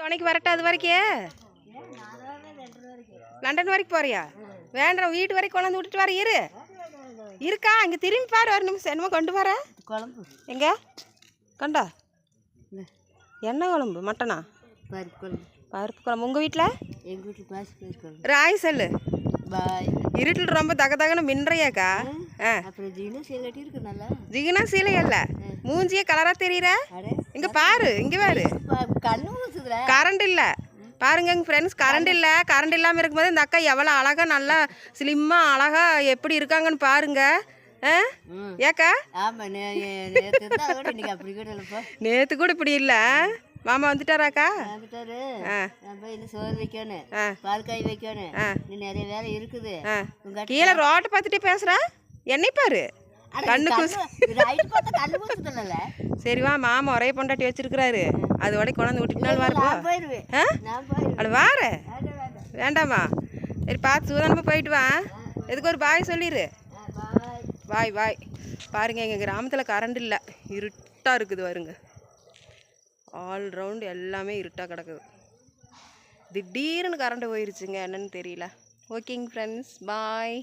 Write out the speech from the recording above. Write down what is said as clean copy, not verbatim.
துணைக்கு வரட்டா அது வரைக்கும் லண்டன் வரைக்கும் போறியா? வேண்டாம், வீட்டு வரைக்கும் கொண்டாந்து விட்டுட்டு வர இரு. இருக்கா இங்கே திரும்பி பாரு, ஒரு நிமிஷம். என்னமோ கொண்டு வர குழம்பு எங்க கொண்டா? என்ன குழம்பு? மட்டனா? பருப்பு குழம்பு. பருப்பு குழம்பு. உங்கள் வீட்டில்? எங்கள் வீட்டில் ராய் சொல்லு. பாய். இருட்டில் ரொம்ப தக தகன்னு மின்றையாக்கா? அப்புறம் ஜீனா சீலை கட்டி இருக்கு. நல்லா ஜீனா சீலை இல்ல, மூஞ்சியே கலரா தெரியுற. இங்க பாரு, இங்க பாரு. கரண்ட் இல்ல பாருங்க எங்க ஃப்ரெண்ட்ஸ், கரண்ட் இல்ல. கரண்ட் இல்லாமல் இருக்கும்போது இந்த அக்கா எவ்வளோ அழகா நல்லா ஸ்லிம்மாக அழகா எப்படி இருக்காங்கன்னு பாருங்க. ஏக்கா நேற்று கூட இப்படி இல்லை. மாமா வந்துட்டாராக்கா? சோறு வைக்கணும், பால் காய் வைக்கணும், நிறைய வேலை இருக்குது. கீழே ரோட்டை பார்த்துட்டே பேசுறா. என்னை பாரு, கண்ணு சரி வா, மாமா ஒரே பொண்டாட்டி வச்சிருக்கிறாரு. அதோட கொண்டாந்து விட்டுனாலும் வரப்போ வார வேண்டாமா? சரி பார்த்து சூதானமாக போயிட்டு வா. எதுக்கு ஒரு பாய் சொல்லிடு. பாய் பாய். பாருங்க எங்கள் கிராமத்தில் கரண்ட் இல்லை, இருட்டாக இருக்குது பாருங்க. ஆல் ரவுண்டு எல்லாமே இருட்டாக கிடக்குது. திடீர்னு கரண்ட் போயிருச்சுங்க, என்னன்னு தெரியல. ஓகேங்க ஃப்ரெண்ட்ஸ், பாய்.